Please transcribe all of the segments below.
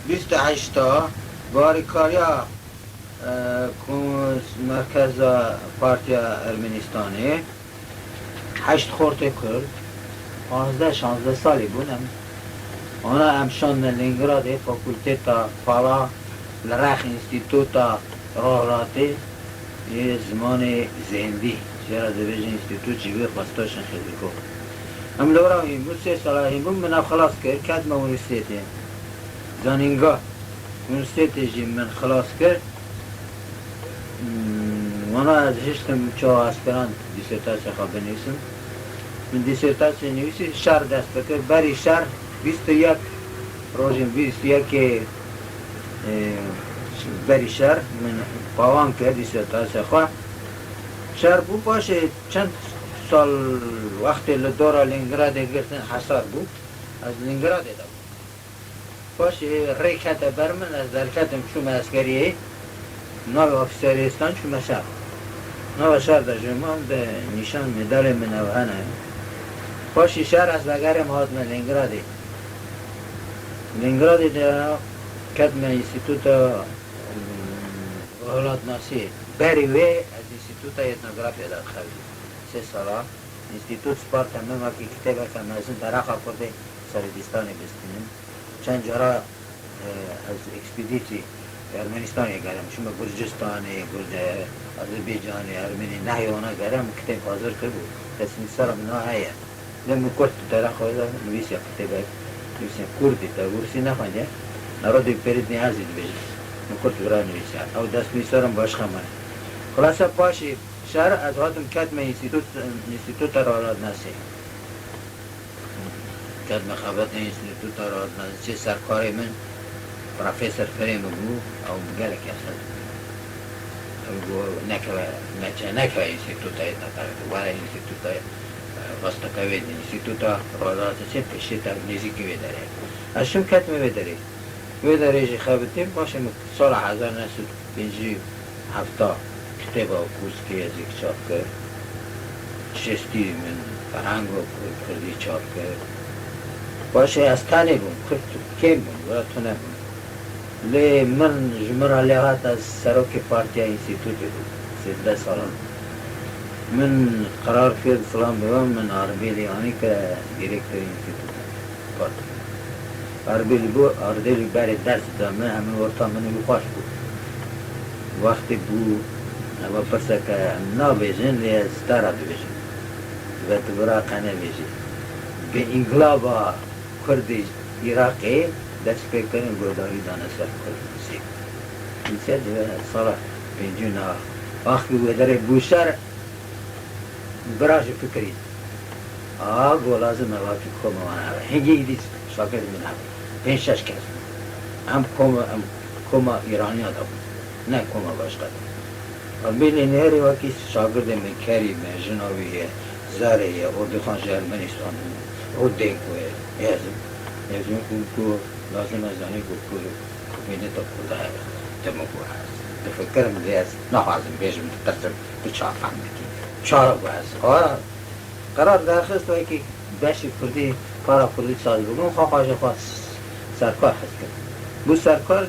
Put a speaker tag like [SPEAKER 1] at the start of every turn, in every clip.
[SPEAKER 1] 28 باریکاریا مرکز پارتیا ارمنستانی 8 خورده کرد 15-16 سالی بودم آنا امشان لنگراد فاکولتتا فالا لرخ انستیتوتا راهراتی یه زمان زندی چرا دویج انستیتوت چیوی خواستاشن خیلی کو هم لورا این بود 3 ساله این بود من خلاص کرد کدم اونیستیتی زانینگا اونیستیتی جی من خلاص کرد وانا از هشتم چه اسپران دیسرتاسیا خواه بنویسم من دیسرتاسیا نویسی شهر دست بکر بری شهر 21 روزیم 21 بری شهر من پاوان کرد دیسرتاسیا خواه شهر بود باشه چند سال وقتی لدورا لنگراد گرفتن حصار بود از لنگراد داد باشه ریکت برمن از درکتم چوم اسکریه ناو افسریستان چوم شهر ناو شهر در جمعان به نشان مدال منوهنه باشه شهر از بگرم هات من لنگرادی در کدم انستیتوت اولاد ناسی بری وی از انستیتوت ایتنوگرافی داد خواهی 3 ساله انستیتوت سپارت همه ما که کتاب کمازن درخوا کرده سردستانی بستینم چند جارا از اکسپیدیتی ارمنستانی گرم شما گرجستانی آذربایجانی ارمنی نهی اونا گرم کتاب حاضر کرده تصمیم سرم نهایه لما کرد درخوا نویسی کتاب نویسی کردی تا گرسی نخوانده نرادی پرید نیازی بیشتر کرد برای نویسی او دست نویسارم باش خمانه خلاصه پاشی شهر از هاتم کدم انستیتوت رالات نسی کدم خبرت انستیتوت رالات نسی چه سرکاری من پروفیسور فریم بو او گلک اصلا او نکوه انستیتوت ولی انستیتوت وستکوید انستیتوت رالات چه پیشی تا نزیکی ویداره اشم کدم ویداره جی خبرتیم باشه سال 1957 کتاب و کورس که از یک چاپ کرد شستی من فرهنگ و کردی چاپ کرد باشه از تنه بون کم بون برای تونه بون لی من جمعه لیهات از سروک پارتیا انستیتوتی بود 13 سالان من قرار کرد فلان بیوام من آربیلی آنی که دیرکتر انستیتوت پارتیا آربیلی بری درس دامه همه ورطا منی بخواش بود وقتی بود اما پس که نابیجن لی ستارا بیجن و تبرا قنه بیجن به انقلاب کردی عراقی دست پیکنه گوداری دانه سر کردی اینسه دیگه سالا پنجونا وقتی وداره بوشتر براش فکرید گولازم واقعی کم وانه هنگی ایدیست شاکر من 5-6 کس هم کم ایرانی ها بود نه کم باشقه بیلی نهری وکی شاگرد من کریم جنوبیه زاریه اردخان ارمنستان او دیگوه یزم کو لازم ازانی کو بینه تا کرده تمکو هست تفکرم دیز نخوازم بیشم ترسم بچه فهمکی چارا گو هست قرار درخست وکی بشی کردی کارا کردی ساز بگم خواه سرکار هست کرد بو سرکار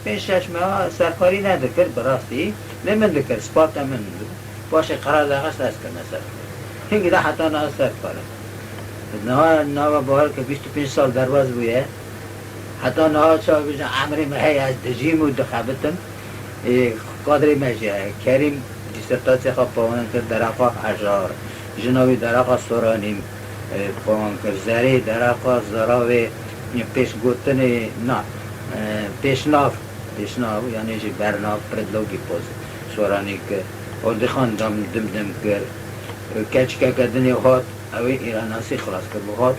[SPEAKER 1] 5-6 ماه سرکاری ندکرد براستی نمن دکرد سپارت من دو باشه قرار درخست از کرد سرکار هنگی ده حتی نه سرکاره نها باهر که 25 سال درواز بویه حتی نها چا بجن عمری محی از دجیم و دخبتم قادری مجیه کریم دیسرتاسی خواه پاوان کرد درقا حجار جنوبی درقا سورانیم پاوان کرد زری درقا زراوی پیش گوتن نه پیشناف یعنی جی برناف پردلوگی پوز سورانی که اردخان دم کرد کچکه کدنی هات اوی ایراناسی خلاص کرد بخواد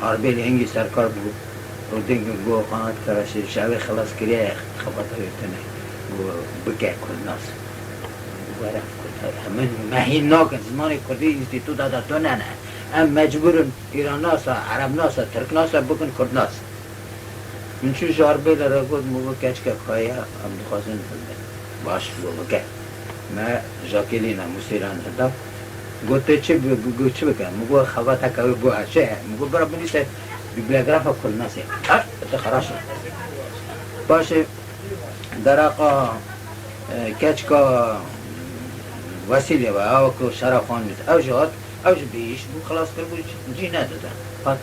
[SPEAKER 1] عربیل هنگی سرکار بود رو دنگ گو قانات کرشی شوی خلاص کریه خبات اوی تنه بگه کل ناس ورف کل همین مهین ناکن زمانی کردی انستیتوت دادا تو نه ام مجبورن ایران ناسا عرب ناسا ترک ناسا بکن کرد ناس من چوش عربیل را گود مگو کچکه کهایه ام دخوازن بلده باش بگه ما جاکلین موسیران هدا گوته چه بکنم مگو خواه تکاوی بو چه مگو برا بنیسه بیبلیوگراف کل ناسه ها تا خراشه باشه درقا کچکا وسیله و او که شرفان میده او جهات او بیش بو خلاص کرد بود جی ندادن بعد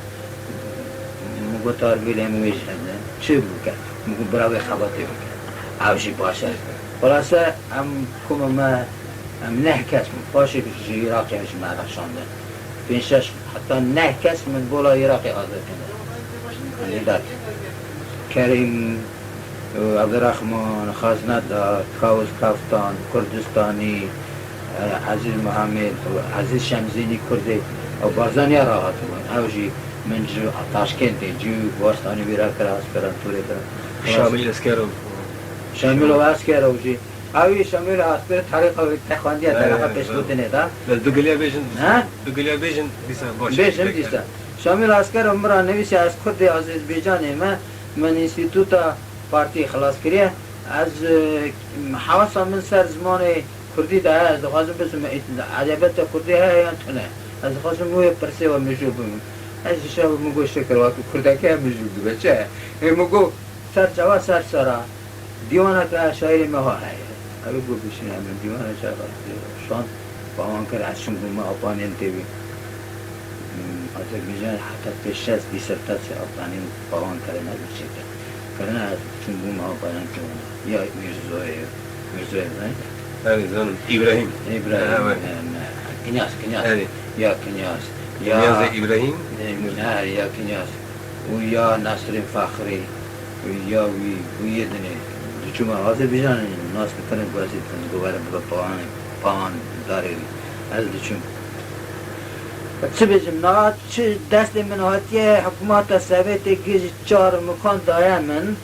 [SPEAKER 1] مگو تاربیل مویش هنده چه بو کرد مگو براوی خباتی بکرد او جی باشه خلاصه ام کم ما ام نه کس باشه جی عراقی هش معرق شانده پینشش حتی نه کس من بولا عراقی آزاد کنده یعنی داد کریم عبدالرحمن خازنه داد کاوز کافتان کردستانی عزیز محمد عزیز شمزینی کرده و بازانی راحت من اوجی من جو تاشکند جو وارستانی بیرا کرد اسپرانتوری کرد
[SPEAKER 2] شامل اسکرو
[SPEAKER 1] شامل و اسکر اوجی اوی شامل اسکر طریقه تخواندی طریقه پیش بودنه دا
[SPEAKER 2] دوگلیا بیشن
[SPEAKER 1] ها
[SPEAKER 2] دوگلیا بیشن دیسا باشه
[SPEAKER 1] بیشم دیسا شامل اسکر عمره نویسی از کرد آذربایجان من انستیتوتا پارتی خلاص کریه از حواس من سر زمان کردی ده از خواستم بسم عجبت کردی های یا تونه از خواستم موی پرسه و مجوب از شب مگو شکر واقع کردکی هم مجوب دو بچه مگو سر جوا سر سرا دیوانه که شاعری مها های اوی گو بشین همین دیوانه جوا شان با آن کرد از شنگو ما آپانین تیوی آذربایجان حتی پیش از دیسرتاسی آپانین با آن کرد نبیشه کرد از شنگو ما آپانین تیوی یا میرزوی نه
[SPEAKER 2] هذه زون إبراهيم
[SPEAKER 1] كنياس يا كنياس
[SPEAKER 2] يا إبراهيم
[SPEAKER 1] يا كنياس ويا ناصر فخري ويا ويدني شو ما هذا بيجان الناس كانوا باسيط كانوا جوارم بان داري هذا شو تبيجم نات شو دست من هاتيه حكومات السويت جيج 4 مكان دائما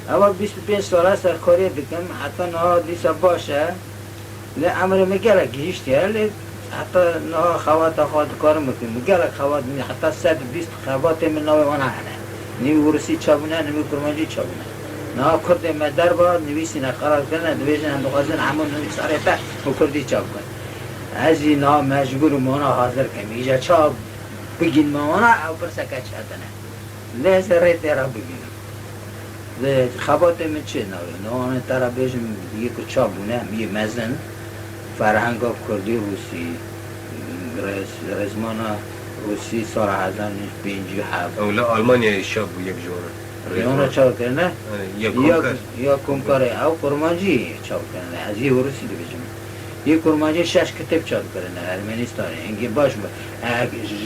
[SPEAKER 1] اول 25 ساله سرکاری بکم حتی نه دیسا باشه لی عمر میگره گیشتی لی حتی نه خوات خواهد کار میکنم میگره خوات حتی 120 خوات من نوی وانه هنه نیوی ورسی چابونه نیوی کرمانجی چابونه نه کرد مدر با نویسی نقرار کنه دویجن هم بخوازن همون نوی ساریتا و کردی چاب کن از این ها مجبور مانا حاضر کم ایجا چاب بگین مانا او برسکه چهدنه لیزه ریت را بگینم خبات من چه نوی نه ترا بیشم یک چابونه می مزن فرهنگ کردی روسی رزمانا روسی سال 1957
[SPEAKER 2] أو لا ألمانيا الشاب یک جوره
[SPEAKER 1] ریانا چاو کنه یا کنکاره او کرمانجی چاو کنه از یه روسی دی بیشم یه کرمانجی 6 کتاب چاو کنه ارمنستانی اینگه باش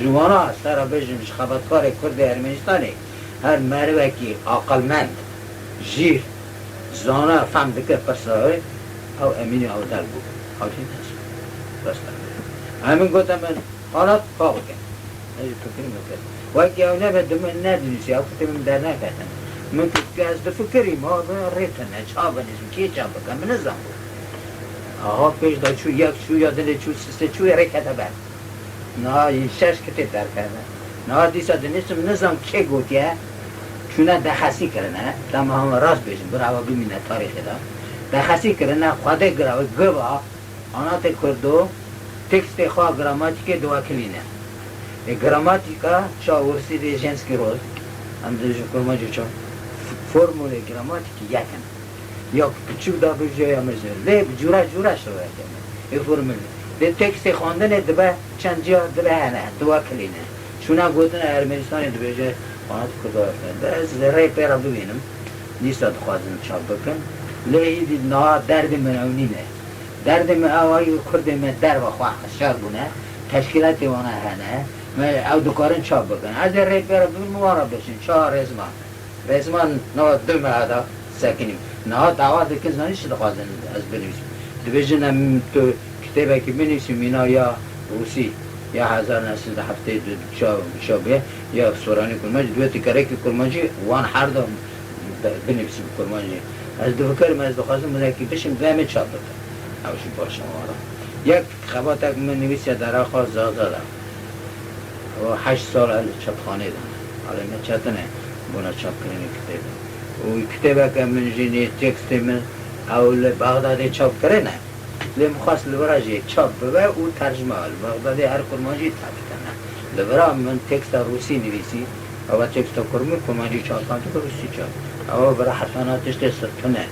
[SPEAKER 1] جوانا ترا بیشم خباتکار کرد ارمنستانی هر مروه کی عقلمند جیر زانه فهم دکه پرسای او امینی او دل بود او چی نست بس همین گوتم من حالات پاک کن ایجا فکر میکرد وقتی او نبید من ندونیسی او کتی من در نکردن من که از فکری ما ریتنه چا بنیزم که چا بکن من نزم بود آها پیش دا چو یک چو یا دل چو سسته چو رکته بر نه این 6 کتی در کردن نه دیسا دنیستم نزم که گوتیه چونه دخسی کرنه دم هم راست بیشم برای ببینه تاریخی دا دخسی کرنه خواده گراوی گوا آنا ته کردو تکست خواه گراماتیک دو کلینه گراماتیکا چا ورسی دی جنسکی روز هم دیشو کرماجو چا فرموله گراماتیکی یکن یا کچوک دا بجای امرزه لی جورا شروع کنه ای فرموله دی تکست خواندن دبه چند جا دبه هنه دو کلینه چونه گوتن ارمنستانی دبه جای آنات کردار کنه از ذره پیرا ببینم نیست خوازم چاپ بکن لیدی نه درد من اونینه درد من آوایی کرد من در و خواه خشار بونه تشکیلاتی وانه هنه من او دکارن چاپ بکن از ذره پیرا ببین موارا بشین چه رزمان نه دو مهدا سکنیم نه دعوت کن نانیش خوازن از بنویسیم دویجن تو کتابه که بنویسیم اینا یا روسی یا 1907 شابه یا سورانی کرمانجی دویتی کاره که کرمانجی وان هر دو بنویسیم کرمانجی از دو فکر من از دو خواستم مذاکی بشیم دویمه چاپ بکن اوشی باشم آرا یک خباتک من نویسی در آخوا زازا دارم و 8 سال اهل چاپخانه دارم حالا من چطنه بنا چاپ کنیم کتابه و کتابه که من جینی تکست من اول بغداد چاپ کرده نه لیم خواست لبراجی چاپ ببه او ترجمه بغدادی هر کرمانجی چاپ کنه لبرا من تکست روسی نویسی او چه کتاب کرمی کمانی چهار کانتی که روسی چهار او برای حسناتش دست تنه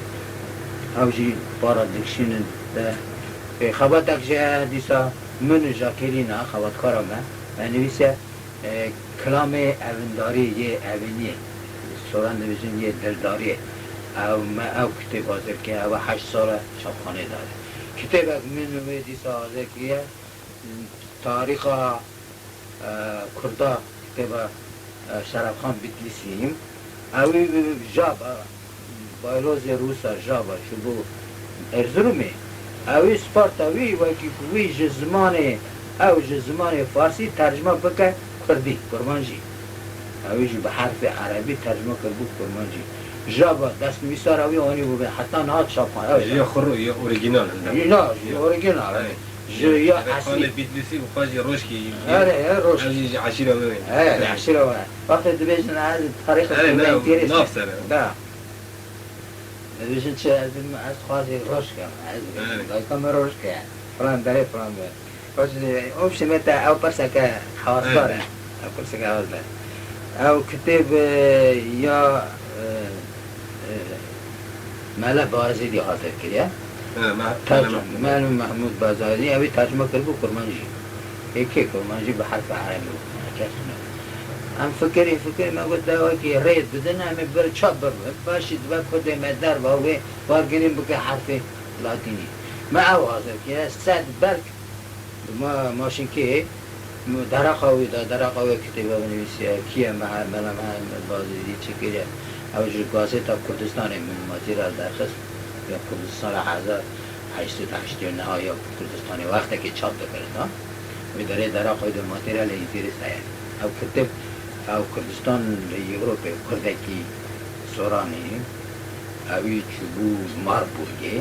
[SPEAKER 1] او جی بارا دکشین ده خبات اکجه دیسا من جاکری نه خبات کارم نه نویسه کلام اونداری یه اونیه سوران نویسین یه دلداریه او کتاب حاضر که او 8 سال چاپخانه داره کتاب من دیسا حاضر که تاریخ کردا کتاب شرف خان بیتلیسیم اوی جاب بایلوز روسا جابا شبو ارزرومه اوی سپارتاوی وی زمان فارسی ترجمه بکن کردی کرمانجی اوی به حرف عربی ترجمه کرد کرمانجی جابا دست نویسار اوی آنی بود حتی نهاد شاپان
[SPEAKER 2] یا خرو یا اوریجینال
[SPEAKER 1] نه اوریجینال یا اصلی
[SPEAKER 2] بیتلیسی و خواهی روشکی
[SPEAKER 1] روش
[SPEAKER 2] عشیره ببین
[SPEAKER 1] عشیره ببین وقتی دبیشن از تاریخ
[SPEAKER 2] نه ناف سره
[SPEAKER 1] ده دبیشن چه از خواهی روش کم از دایکم روش کم فلان داره فلان داره باش اون شمیت او پرسه که حواس داره او پرسه که حواس داره او کتاب یا ملا بازیدی حاضر کریه معلوم محمود بازاری اوی ترجمه کرد بو کرمانجی یکی کرمانجی به حرف عربی ام فکری ما گفت دوائی که رید بدن همه بر چاپ باشید و کده مدر و اوی بارگرین بکه حرف لاتینی ما او حاضر که صد برک ماشین که درقاوی کتابه بنویسیه کیه ملا محمود بازاری چکریه او جو گازeta کردستان من ماتیرال درخست یا کردستان 1889 یا کردستان وقتی که چاپ کرد و داره درآقای دو ماتریال اینترس است. او کتاب او کردستان یوروپ کردکی سورانی اوی چوبو ماربورگی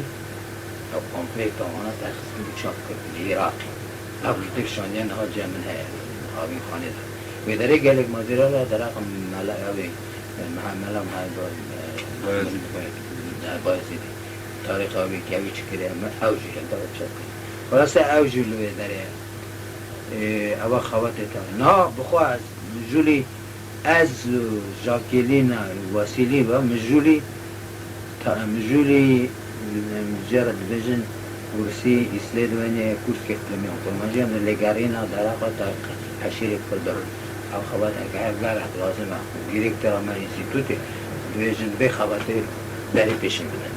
[SPEAKER 1] او کمپلیت آنها تخصیص چاپ کرد عراقی او کتاب شانیه نها جمن ہے آبی خانه دار و داره گلک ماتریال درآق ملا اوی محملا بایزیدی تاریخ آبی که اوی چکره اوجی داره چاپ کرد ورسته اوجی لوی داره اوا خواته تا نه بخواه از مجولی از جاکلین واسیلی و مجولی مجرد بجن ورسی اسلید ونی کورس کتلمی اونطور من لگارینا دراقا تا حشیر کردر او خواته که هفلار لازمه دیرکتر اما انستیتوتی بجن به خواته داری پیشن بدن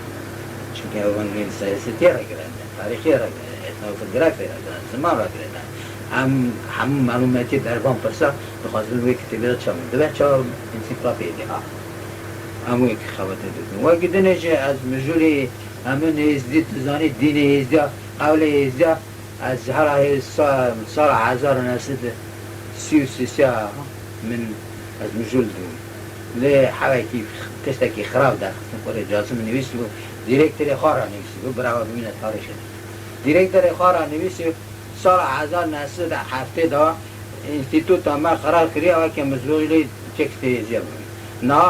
[SPEAKER 1] چونکه اون سیاستی را گرنده تاریخی را گرنده etnografی را گرنده زمان را گرنده هم معلوماتی دربان پرسا بخواستم روی کتابی را چامون دو بچه ها انسیکلوپیدی ها همون یک خواته دادن و گدنه چه از مجولی همون هزدی تزانی دین هزدی قول هزدی از هر سال 1933 من از مجول دون لی حواکی تشتکی خراب در خستم کره جاسم نویسی و دیرکتر خوارا نویسی و براو بمینه تاریخ دیرکتر خوارا نویسی سال 1970 دا انستیتوت ما قرار کریه و که مزولی چکتی زیاد بود نه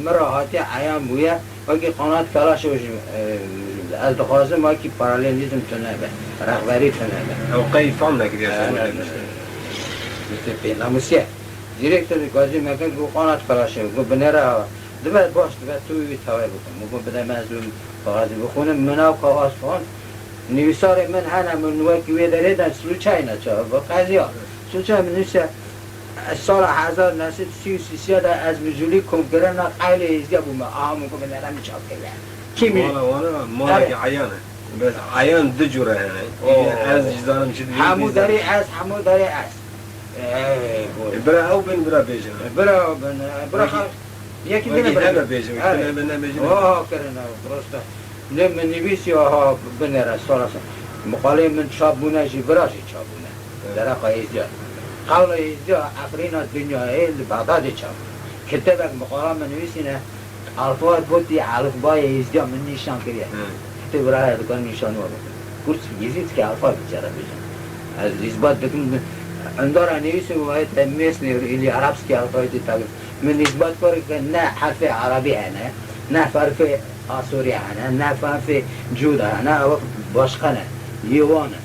[SPEAKER 1] مراحتی عیان بویه و که قانات کلاش از دخوازم ما که پارالیزم تنه به رغبری تنه به
[SPEAKER 2] او قیف هم نکریه
[SPEAKER 1] مثل ناموسیه دیرکتر گازی مکن که قانات کلاشه گو بنره دبت باش دبت توی تاوی بکن مگو بده مزدون کاغذی بخونم مناو کاغذ کن نویسار من هنه من وکی وی داره در سلوچای نچه با قضیه سلوچای من نویسه سال 1933 از مجولی کمکره نا قیل ایزده بومه آمون که من نرمی چاپ کرده کی می؟
[SPEAKER 2] وانا مالك عيانه بس عيان دجوره يعني از جزانم شد
[SPEAKER 1] همو داری از
[SPEAKER 2] برا او بن برا بيجن
[SPEAKER 1] برا خواهد یکی بینه
[SPEAKER 2] برا بيجن كنا بنا بيجن
[SPEAKER 1] کرنا درسته نه من نویسی ها بنه رسال مقاله من چابونه جی براشی چابونه در اقا ایزده قول ایزده افرین دنیا ایل بغداد چاب کتبک مقاله من نویسینه الفاظ بودی الفبای ایزده من نشان کریه کتب برای دکان نشان و کورس یزید که الفاظ بچاره بیشن از اثبات دکن اندار نویسی و باید مثل ایلی عربسکی الفاظی تاگه من اثبات کاری که نه حرف عربی هنه نه حرف آسوری هنه نه حرف جود هنه او باشقنه یوانه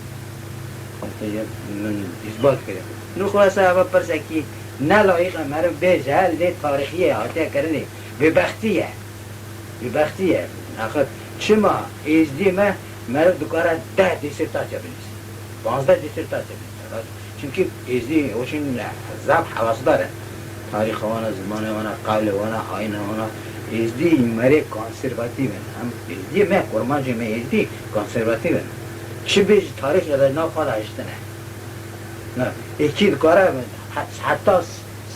[SPEAKER 1] من اثبات کرده نو خلاصه اول پرسه که نه لایق مرا بیجه لی تاریخیه آتیا کرده ببختیه آخر چما ازدی مرا دکاره 10 دیسرتاسیا بنویسه 12 دیسرتاسیا بنویسه چونکه ازدی اوشین زب حواس داره تاریخ وانا زمان وانا قول وانا آین وانا ازدی مره کانسرواتیون هم ازدی من قرمانجی من ازدی کانسرواتیون چی بیج تاریخ یاد نا خواهد اشتنه نه یکی دکاره حتی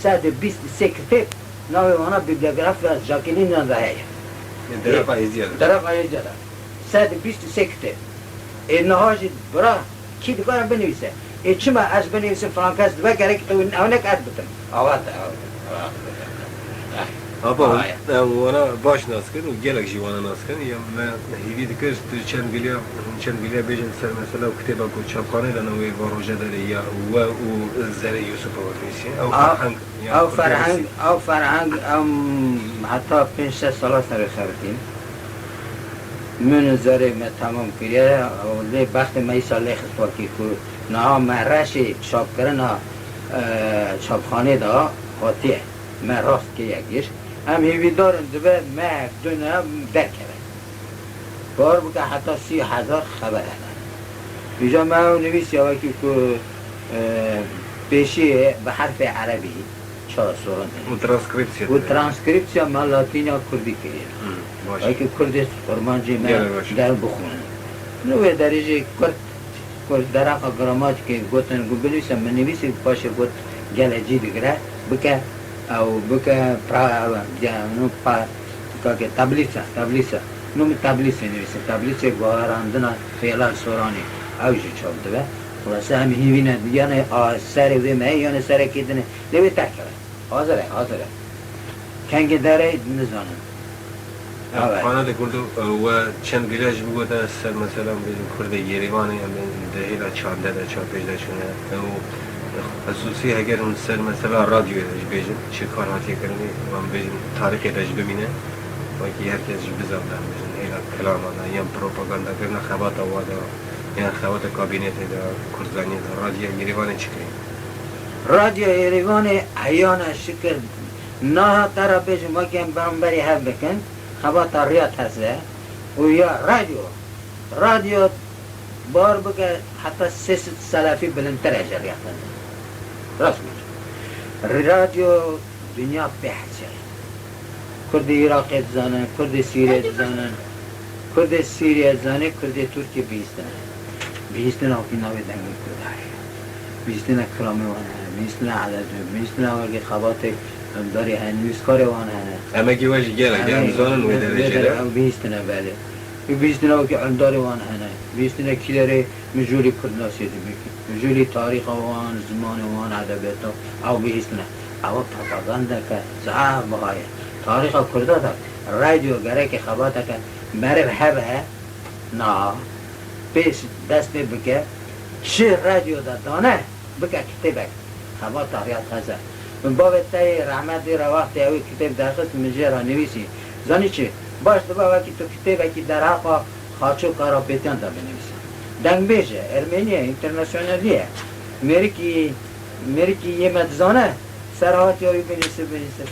[SPEAKER 1] 123 کتاب ناوی وانا بیبلیوگراف از جاکلین نانده
[SPEAKER 2] درق ازدیاده
[SPEAKER 1] درق ازدیاده 123 کتاب این نهاجی برا کی دکارم بنویسه چما از بنویسه فرانکاس دو گره که تو اونک اد بتن آوات
[SPEAKER 2] آبا وانا باش ناس کن و گلک جی وانا ناس کن یا من هیوی دکر تو چند گلیا بیجن سر مثلا کتابا کو چاپخانه لنوی واروجه داره یا و زره یوسف وارمیسی
[SPEAKER 1] او فرهنگ حتی 5-6 سال سر خبرتیم من زره ما تمام کریه و لی بخت می ساله خسپاکی کو نه مرش چاپ کردن چاپخانه دا خاطیه من راست که یکیش هم هیوی دارن دوبه من دونه در کرده بار بکه حتی 30,000 خبر هست بیجا من نویسی وکی که پیشی به حرف عربی 4 سوران و ترانسکریپسیا من لاتینیا کردی کرده وکی کردی فرمانجی من در بخونن نوی درجه کرد درقا گراماتیکی گوتن گو بنویسم من نویسی باشه گوت گل جی بگره بکه او بکه که تبلیسه نوم تبلیسه نویسه تبلیسه گوهراندنا فعلا سورانی اوجی چاب دوه خلاصه هم هیوینه یعنی سر ویمه یعنی سر کیدنه دوی تکره حاضره کنگه داره نزانم
[SPEAKER 2] خانه ده کردو و چند گلیاش بگوته سر مثلا بیدیم کرده یریوانه یا دهیلا 14 ده 45 ده شونه و خصوصی اگر اون سر مثلا رادیو داشت بیجن چه کار هاتی کرنی و هم بیجن تاریخی داشت ببینه و که هر کس بزرگ دارم بیجن هیلا کلام آنها یا پروپاگاندا کرنه خوات آواده یا خوات کابینت ده کرزانی ده رادیو یریوانه چی کریم؟
[SPEAKER 1] رادیو یریوانه احیانا شکر نه ترا بیجن ما که برانبری هم بکن خوات ریات هسته و یا رادیو بار بگه حتی 3 سلفی بلندتر اجر ریاختن راست میشه رادیو دنیا بحثه کرد عراق زنن کرد سیریه زنن کرد ترکی بیستن آقی ناوی دنگی کرد بیستن کلامی وانه بیستن عدد بیستن آقی خوابات داری هنویسکار وانه
[SPEAKER 2] اما که واجه گره زنن و درجه ده
[SPEAKER 1] بیستن بله بیستن آقی علمداری وانه بیستن کی داره مجولی کردناسیدی بکی مجولی تاریخ وان زمان وان عدبیتا او بیستن او پروپاگاندا که زعب بغایه تاریخ کرده تا رادیو گره که خباته که مرب هبه نا پیش دست بکه چه رادیو دانه بکه کتبک خبات تاریخ خزه من باب تایی رحمت دی را وقتی اوی کتب درخست مجه را نویسی زانی چه باش دبا وقتی تو کتبکی در حقا خاچو کارا پیتیان تا بنویسی دنگ بیشه ارمینیه اینترناسیونالیه میری یه مدزانه سرحاتی هایی بنویسه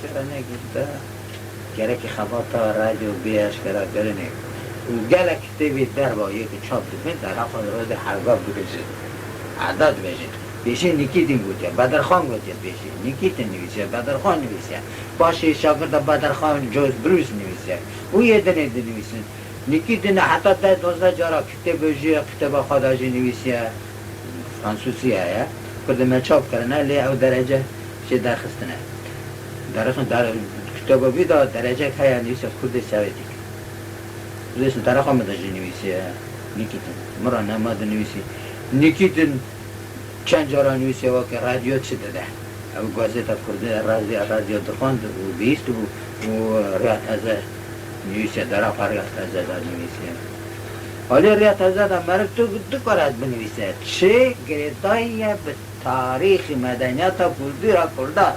[SPEAKER 1] فرانه گفته گره که خباتا رادیو بیش کرا گرنه و گله کتبی در با یکی چاپ دوبین در حقا روز حرگاب دو بشه عدد بشه بیشه نیکیتین گوشه بدرخان گوشه بیشه نیکیتین نویسه بدرخان نویسه باشه شاگرد بدرخان جوز بروس نویسه او یه دنه نویسه نیکیتین حتی 10-12 جارا کتب خداجی نویسه فرانسوسی هیا کرده من چاپ کرنه لی او درجه چه درخستنه در کتابا بیدا درجه که هیا نویسه کرده سویدی لیسن طرف آمده نویسه نیکیتن مرا نماد نویسی نیکیتن چند جارا نویسه و که رادیو چه داده او گازیتا کرده رادیو دخواند و بیست و ریاض ازه نویسه طرف ریاض ازه داد نویسه حالی ریاض ازه دا مرد تو دو کارت بنویسه چه گریدایی به تاریخ مدنیت کردی را کردارا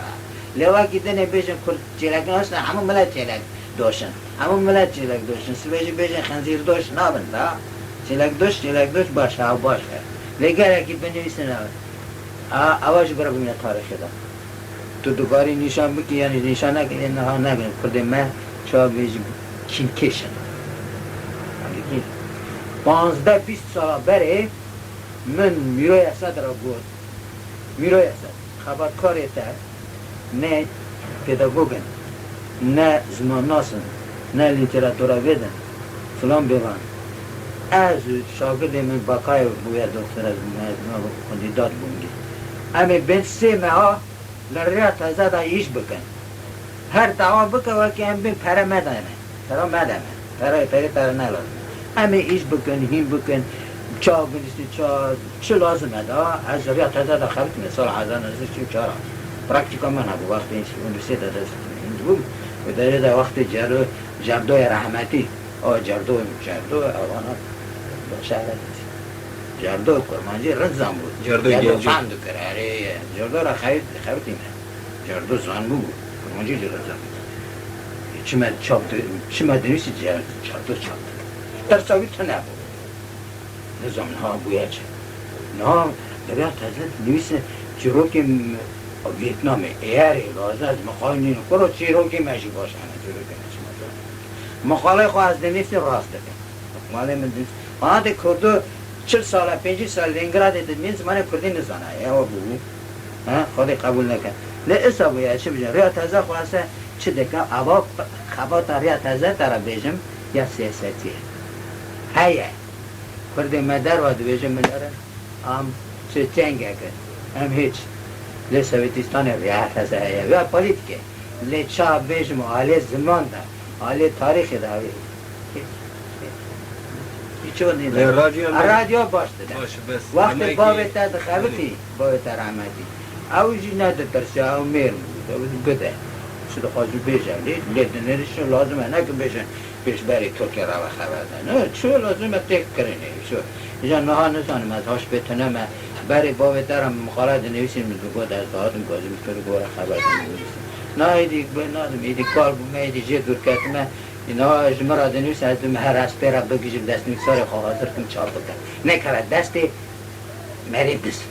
[SPEAKER 1] لواکی دنه بیشن کرد چیلک ناشتن همون ملت چیلک دوشن همون ملت چیلک دوشن سبیجی بیشن خنزیر دوش نابند چیلک دوش باشه او باشه لگر اکی بنویسن اواج برا بمینه تاریخی دا تو دوباره نشان بکی یعنی نشان نکنی نه ها نکنی کرده من چا بیجی کین کشن 15-20 سال بره من میروی اسد را بود میروی اسد خبرکاری تا نه پداگوگن نه زمان ناسن نه لیتراتورا بدن فلان بیوان از شاگرد من باقای بوید دکتر از من کندیدات بونگی امی بین 3 ماه لریا تازه دا ایش بکن هر دعوا بکن که هم بین پره مدامه پره نلازم امی ایش بکن هیم بکن چا بنیستی چه لازمه دا از ریا تازه دا خبرت مثال 1934 پراکتیکا من ها وقت این اونیورسیت دست بود و در وقت جردوی رحمتی جردو آوانا شهر جردو کرمانجی رنزم بود جردو فهم دو کراره جردو را خیرتیم جردو زن بود کرمانجی رنزم چی مدنیسی جردو در ساوی تا نبود نظام ها بوید چه نه دریا تازه نویسه چیروکی ویتنامه ایره لازه از مقای نینو کرو چیروکی مشی باشنه چیروکی مشی مقاله خواه از دنیسی راست دکن مقاله من دنیسی آنها ده کردو 40 سال 50 سال لنگراد دنیز من کردی نزانه یا بگو خودی قبول نکن لئسا بوید چه بجن ریا تازه خواسته چه دکن اوا خبات ریا تازه ترا بیجم یا سیاستیه هیه کردی مدر واد بیجم مدرن هم چه چنگه کن هم هیچ لی سویتستان ریا تازه هیه و پولیتیکه لی چا بیجم آلی زمان ده آلی تاریخ ده رادیو باشده وقت باوی تا دخلتی باوی تا رحمتی اوجی نده ترسی او میر بود بده شده خواهدو بیشن لیدنرشون لازمه نه که بیشن پیش بری ترکی را و خبر نه چو لازمه تک کرنه شو اینجا نها نزانم از هاش بتونم بری باوی ترم مخالد نویسیم میگود از دادم گازی میتونه گوره خبر نویسیم نه ایدی بنادم ایدی کار بومه ایدی جه دور کتمه اینا جمعه دنیوس از دوم هر اسپه را بگیجم دست نیکسار خواه حاضر کن چاپ بکن نکرد دستی مرید دست